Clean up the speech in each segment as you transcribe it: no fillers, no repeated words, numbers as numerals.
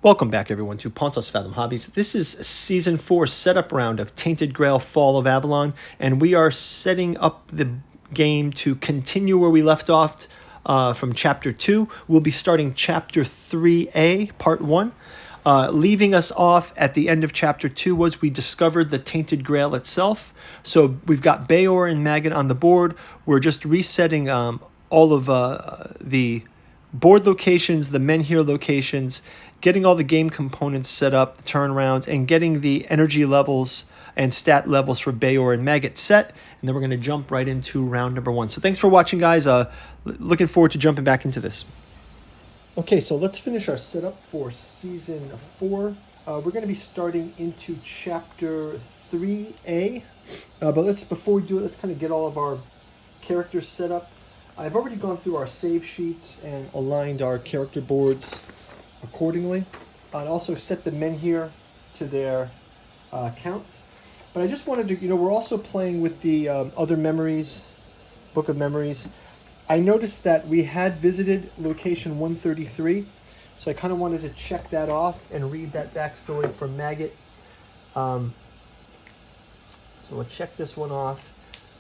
Welcome back, everyone, to Pontos Fathom Hobbies. This is Season 4 setup round of Tainted Grail Fall of Avalon, and we are setting up the game to continue where we left off from Chapter 2. We'll be starting Chapter 3A, Part 1. Leaving us off at the end of Chapter 2 was we discovered the Tainted Grail itself. So we've got Bayor and Maggot on the board. We're just resetting all of the board locations, the menhir locations, getting all the game components set up, the turnarounds, and getting the energy levels and stat levels for Bayor and Maggot set. And then we're going to jump right into round number 1. So thanks for watching, guys. Looking forward to jumping back into this. Okay, so let's finish our setup for Season 4. We're going to be starting into Chapter 3A. But before we do it, let's kind of get all of our characters set up. I've already gone through our save sheets and aligned our character boards accordingly, and also set the menhir to their counts. But I just wanted to, we're also playing with the other memories, Book of Memories. I noticed that we had visited location 133, so I kind of wanted to check that off and read that backstory for Maggot. So we'll check this one off.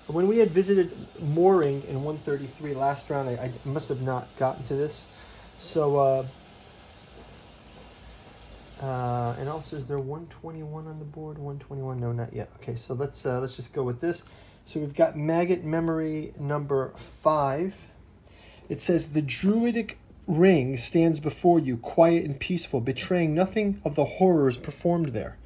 When we had visited Mooring in 133 last round, I must have not gotten to this. So, and also, is there 121 on the board? 121? No, not yet. Okay, so let's just go with this. So we've got Maggot memory number 5. It says, the druidic ring stands before you, quiet and peaceful, betraying nothing of the horrors performed there.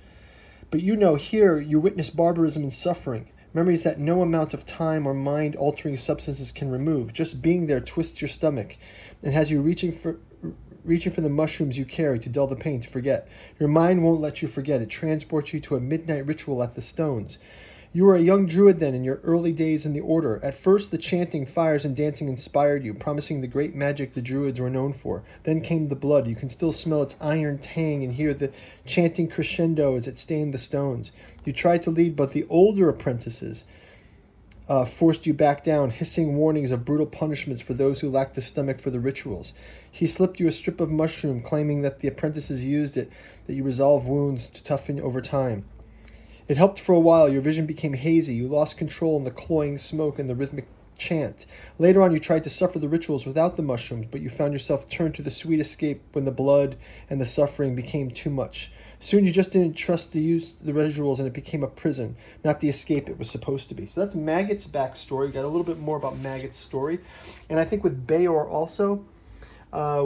But here you witness barbarism and suffering, memories that no amount of time or mind-altering substances can remove. Just being there twists your stomach and has you reaching for the mushrooms you carry to dull the pain, to forget. Your mind won't let you forget. It transports you to a midnight ritual at the stones. You were a young druid then, in your early days in the order. At first, the chanting, fires, and dancing inspired you, promising the great magic the druids were known for. Then came the blood. You can still smell its iron tang and hear the chanting crescendo as it stained the stones. You tried to lead, but the older apprentices forced you back down, hissing warnings of brutal punishments for those who lacked the stomach for the rituals. He slipped you a strip of mushroom, claiming that the apprentices used it, that you resolve wounds to toughen over time. It helped for a while. Your vision became hazy. You lost control in the cloying smoke and the rhythmic chant. Later on, you tried to suffer the rituals without the mushrooms, but you found yourself turned to the sweet escape when the blood and the suffering became too much. Soon you just didn't trust to use the rituals, and it became a prison, not the escape it was supposed to be. So that's Maggot's backstory. Got a little bit more about Maggot's story. And I think with Bayor also,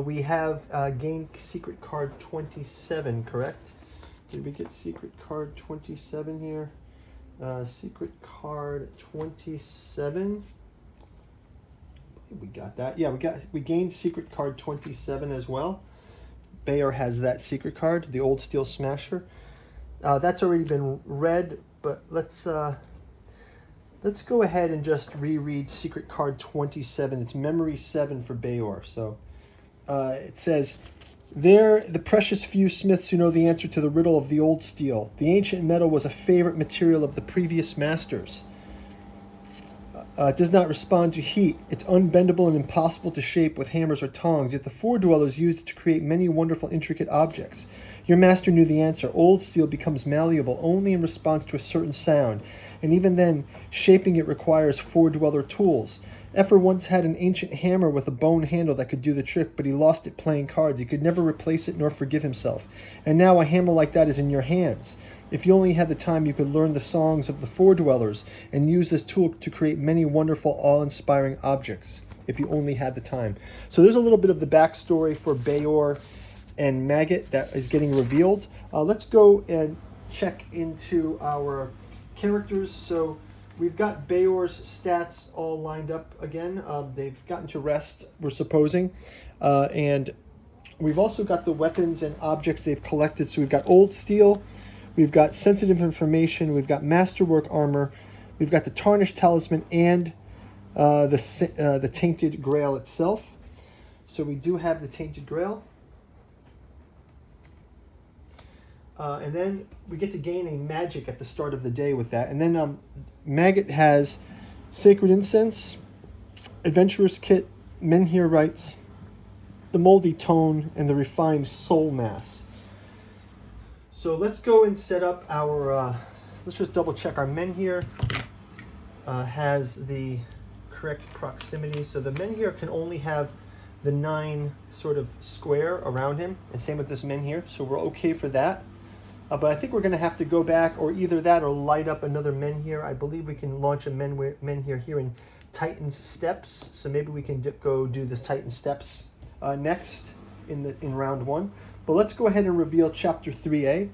we have gained secret card 27, correct? Did we get secret card 27 here? Secret card 27. We got that. Yeah, we gained secret card 27 as well. Bayor has that secret card, the Old Steel Smasher. That's already been read, but let's go ahead and just reread secret card 27. It's memory 7 for Bayor. So it says, there, the precious few smiths who know the answer to the riddle of the old steel. The ancient metal was a favorite material of the previous masters. It does not respond to heat. It's unbendable and impossible to shape with hammers or tongs, yet the four-dwellers used it to create many wonderful, intricate objects. Your master knew the answer. Old steel becomes malleable only in response to a certain sound, and even then, shaping it requires four-dweller tools. Effer once had an ancient hammer with a bone handle that could do the trick, but he lost it playing cards. He could never replace it nor forgive himself. And now a hammer like that is in your hands. If you only had the time, you could learn the songs of the four-dwellers and use this tool to create many wonderful, awe-inspiring objects, if you only had the time. So there's a little bit of the backstory for Bayor and Maggot that is getting revealed. Let's go and check into our characters. So we've got Bayor's stats all lined up again. They've gotten to rest, we're supposing. And we've also got the weapons and objects they've collected. So we've got Old Steel, we've got Sensitive Information, we've got Masterwork Armor, we've got the Tarnished Talisman, and the Tainted Grail itself. So we do have the Tainted Grail. And then we get to gain a magic at the start of the day with that. And then Maggot has Sacred Incense, Adventurer's Kit, Menhir Rites, the Moldy Tone, and the Refined Soul Mass. So let's go and set up our, let's just double check our Menhir has the correct proximity. So the Menhir can only have the 9 sort of square around him, and same with this Menhir, so we're okay for that. But I think we're going to have to go back, or either that or light up another Menhir. I believe we can launch a Menhir here in Titan's Steps, so maybe we can go do this Titan Steps next in round 1. But let's go ahead and reveal Chapter 3A.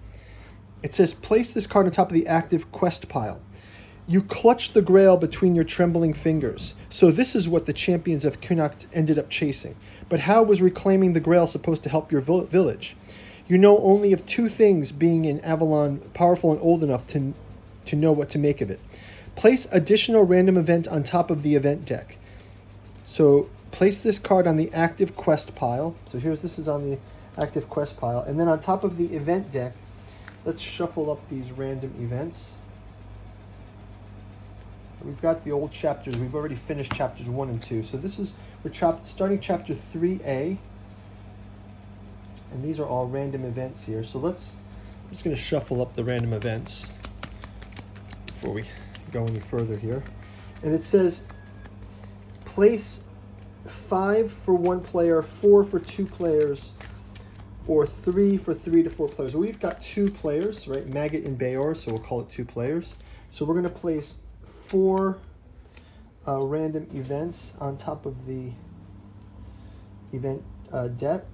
It says, place this card on top of the active quest pile. You clutch the Grail between your trembling fingers. So this is what the champions of Connacht ended up chasing. But how was reclaiming the Grail supposed to help your village? You know only of 2 things, being in Avalon powerful and old enough to know what to make of it. Place additional random event on top of the event deck. So place this card on the active quest pile. So this is on the active quest pile. And then on top of the event deck, let's shuffle up these random events. We've got the old chapters. We've already finished chapters 1 and 2. So we're starting chapter 3A. And these are all random events here. So I'm just going to shuffle up the random events before we go any further here. And it says, place 5 for 1 player, 4 for 2 players, or 3 for 3 to 4 players. So we've got 2 players, right? Maggot and Bayor, so we'll call it 2 players. So we're going to place 4 random events on top of the event deck.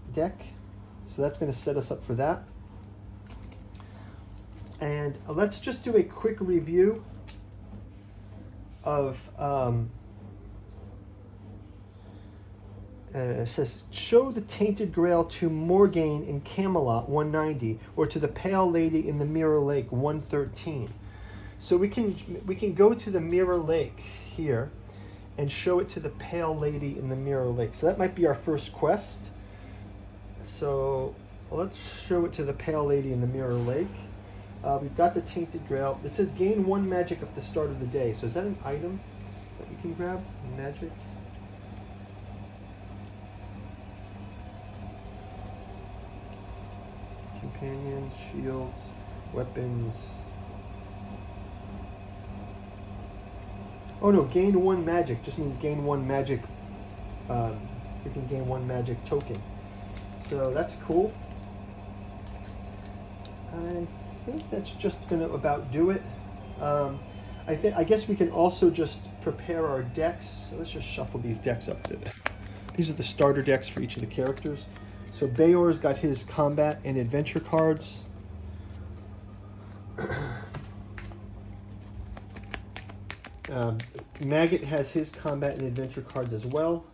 So that's going to set us up for that. And let's just do a quick review of, it says, show the Tainted Grail to Morgaine in Camelot, 190, or to the Pale Lady in the Mirror Lake, 113. So we can go to the Mirror Lake here and show it to the Pale Lady in the Mirror Lake. So that might be our first quest. So let's show it to the Pale Lady in the Mirror Lake. We've got the Tainted Grail. It says gain 1 magic at the start of the day. So is that an item that we can grab? Magic? Companions, shields, weapons. Oh no, gain 1 magic just means gain 1 magic. We can gain 1 magic token. So that's cool. I think that's just gonna about do it. I guess we can also just prepare our decks. So let's just shuffle these decks up. These are the starter decks for each of the characters. So Bayor's got his combat and adventure cards. Maggot has his combat and adventure cards as well.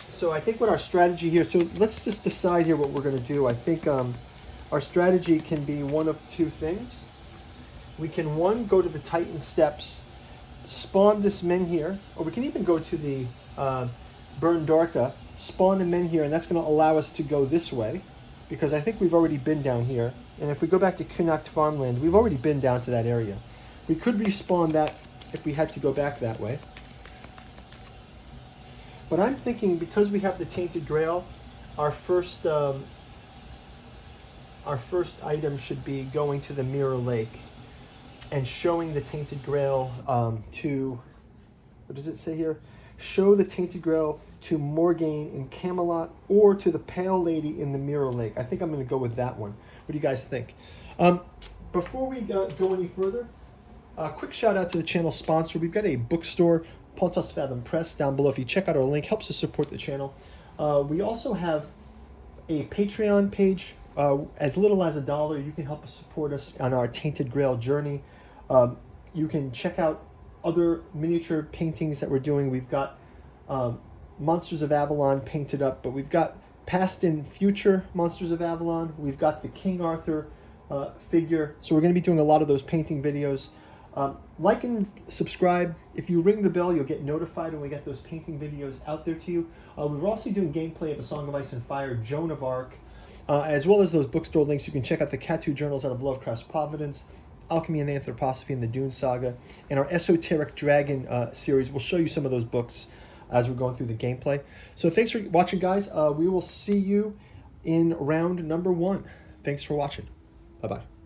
So I think what our strategy here, so let's just decide here what we're going to do. I think our strategy can be one of 2 things. We can, 1, go to the Titan Steps, spawn this Menhir, or we can even go to the Burn Darka, spawn a Menhir, and that's going to allow us to go this way, because I think we've already been down here. And if we go back to Connacht Farmland, we've already been down to that area. We could respawn that if we had to go back that way. But I'm thinking, because we have the Tainted Grail, our first item should be going to the Mirror Lake and showing the Tainted Grail to, what does it say here? Show the Tainted Grail to Morgaine in Camelot or to the Pale Lady in the Mirror Lake. I think I'm going to go with that one. What do you guys think? Before we go any further, a quick shout out to the channel sponsor. We've got a bookstore, Pontos Fathom Press, down below. If you check out our link, helps us support the channel. We also have a Patreon page. As little as $1, you can help us support us on our Tainted Grail journey. You can check out other miniature paintings that we're doing. We've got Monsters of Avalon painted up, but we've got past and future Monsters of Avalon. We've got the King Arthur figure. So we're going to be doing a lot of those painting videos. Like and subscribe. If you ring the bell, you'll get notified when we get those painting videos out there to you. We're also doing gameplay of A Song of Ice and Fire, Joan of Arc, as well as those bookstore links. You can check out the Cat 2 journals out of Lovecraft's Providence, Alchemy and the Anthroposophy, and the Dune Saga, and our Esoteric Dragon series. We'll show you some of those books as we're going through the gameplay. So thanks for watching, guys. We will see you in round number 1. Thanks for watching. Bye-bye.